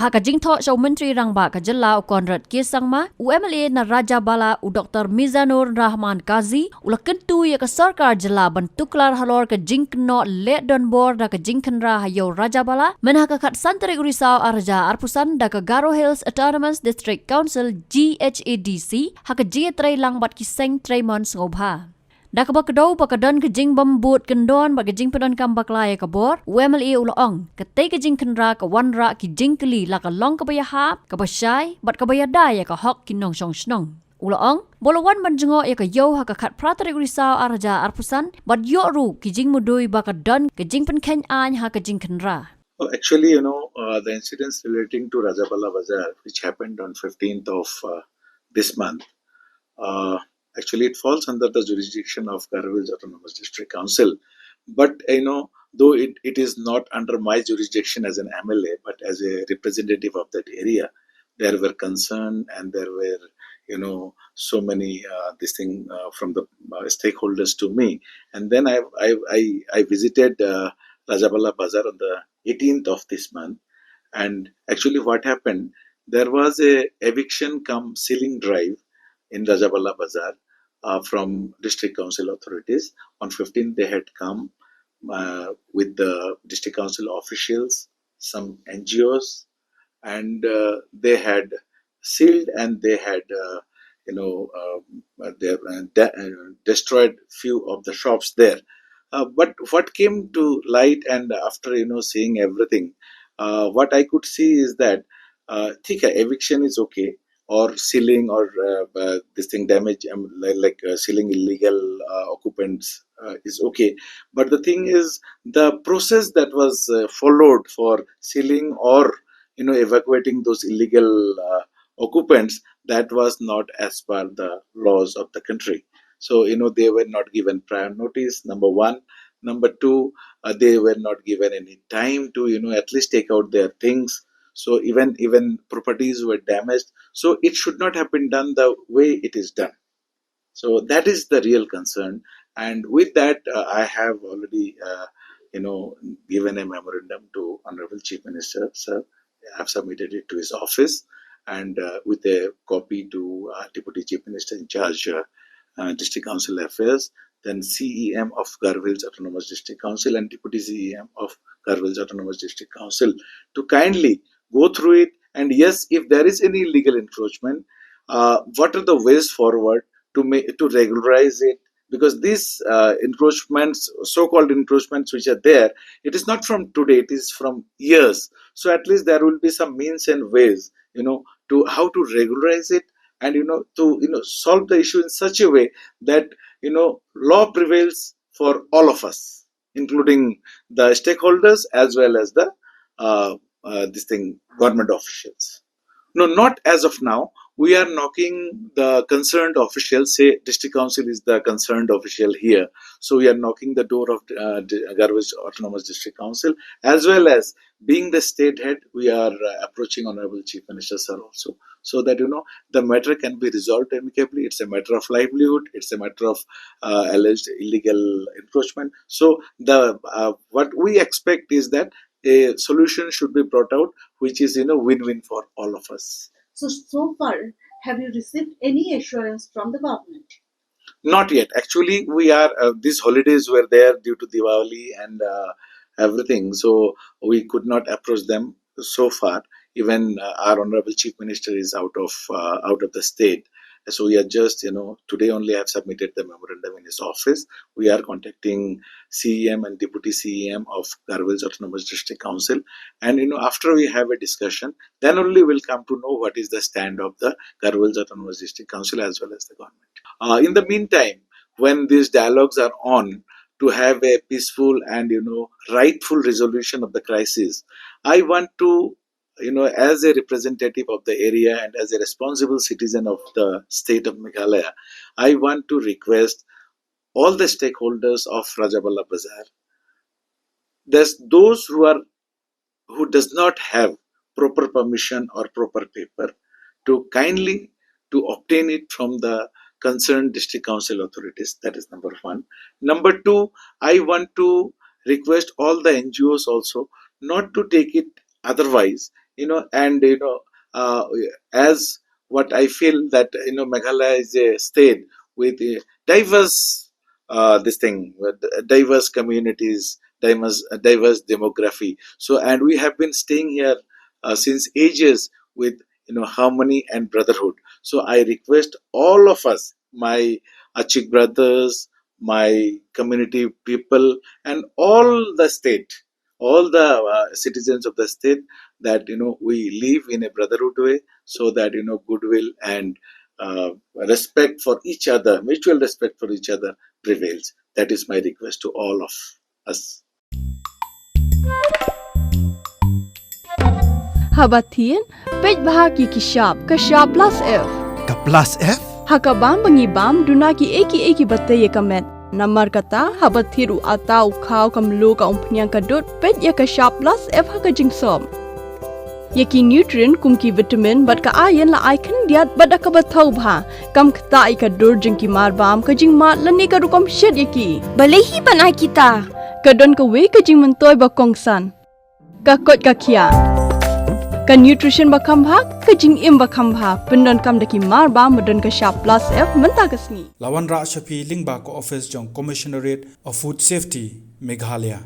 Haka Jingthoh Shaw Menteri Rangba ka Jela Konrad Kisangma, MLA na Rajabala u Dr. Mizanur Rahman Kazi, ula kentu ya ka sarkar Jela bentuklar halor ka Jingthoh le Donbor da ka Jingthenra hayo Rajabala, menhakakat Santri Urisau Arja Arpusan da ka Garo Hills Autonomous District Council GHADC, haka G3 lang bat ki Seng Tremon Ngobha. Dak bakdo pakadon ke jing bambut kendon bak jing pedon kam baklaya kabor MLA uloong kete ke jing kenra ka wanra ki jing keli la ka long ka bayahap ka basyai bat ka bayada ya ka hok kinong song snong uloong bolawan manjengo ya ka yo ha ka khat pratari risau arja arpusan bat yo ru ki jing mudui bakadon ke jing pen ken an ha ka jing kenra. Well, actually, the incidents relating to Rajabala Bazaar, which happened on 15th of this month, actually it falls under the jurisdiction of Kyrwoh Autonomous District Council. But, though it is not under my jurisdiction as an MLA, but as a representative of that area, there were concern and there were, so many from the stakeholders to me. And then I visited Rajabala Bazaar on the 18th of this month. And actually what happened, there was a eviction cum sealing drive in Rajabala Bazaar from district council authorities. On 15th, they had come with the district council officials, some NGOs, and they had sealed and they had, destroyed few of the shops there. But what came to light, and after seeing everything, what I could see is that eviction is okay, or sealing or damage, sealing illegal occupants is okay. But the thing is, the process that was followed for sealing or evacuating those illegal occupants, that was not as per the laws of the country. So they were not given prior notice, number one. Number two, they were not given any time to at least take out their things. So even properties were damaged. So it should not have been done the way it is done. So that is the real concern. And with that, I have already given a memorandum to Honorable Chief Minister, sir. I have submitted it to his office, and with a copy to Deputy Chief Minister in charge, District Council Affairs, then CEM of Kyrwoh Autonomous District Council and Deputy CEM of Kyrwoh Autonomous District Council to kindly go through it. And yes, if there is any illegal encroachment, what are the ways forward to regularize it? Because these encroachments, so-called encroachments which are there, it is not from today, it is from years. So at least there will be some means and ways, to how to regularize it, and to solve the issue in such a way that law prevails for all of us, including the stakeholders as well as the government officials. No, not as of now. We are knocking the concerned officials, say district council is the concerned official here. So we are knocking the door of Kyrwoh Autonomous District Council, as well as being the state head, we are approaching Honorable Chief Minister sir also, so that the matter can be resolved amicably. It's a matter of livelihood. It's a matter of alleged illegal encroachment. So the what we expect is that a solution should be brought out, which is win-win for all of us. So far, have you received any assurance from the government? Not yet. Actually, we are these holidays were there due to Diwali and everything, so we could not approach them so far. Even our Honorable Chief Minister is out of the state. So we are just, today only I have submitted the memorandum in his office. We are contacting CEM and Deputy CEM of Kyrwoh Autonomous District Council. And, after we have a discussion, then only we'll come to know what is the stand of the Kyrwoh Autonomous District Council as well as the government. In the meantime, when these dialogues are on to have a peaceful and, rightful resolution of the crisis, I want to as a representative of the area and as a responsible citizen of the state of Meghalaya, I want to request all the stakeholders of Rajabala Bazaar. There's those who does not have proper permission or proper paper to kindly to obtain it from the concerned district council authorities. That is number one. Number two, I want to request all the NGOs also not to take it otherwise. and as what I feel that Meghalaya is a state with a diverse diverse communities, diverse demography. So, and we have been staying here since ages with harmony and brotherhood. So I request all of us, my Achik brothers, my community people, and all the state, all the citizens of the state, that we live in a brotherhood way, so that goodwill and respect for each other, mutual respect for each other prevails. That is my request to all of us. Haba Tien, page bahagi kashab plus F. Ka plus F? Hakabam bangibam dunaki eki bataya kamet. Namar kata haba thiru atau kau kamlu ka umpnyang kadut pet ya kashab plus F haka jingsom. Yaki nutrient kumki vitamin bat ka iron la icon diat bat ka bathau bha kam kata ika dur jingki marbam ka jingmat lani ka rukom shed yaki. Balehi panai kita. Kadon ka we ka jing mentoy ba kongsan. Ka kot ka kia. Ka nutrition ba khambha ka jing im ba khambha pendon kam daki marba medon ka sharp plus F menta kasni. Lawan Ra Shafi Lingba ko office jong Commissionerate of Food Safety Meghalaya.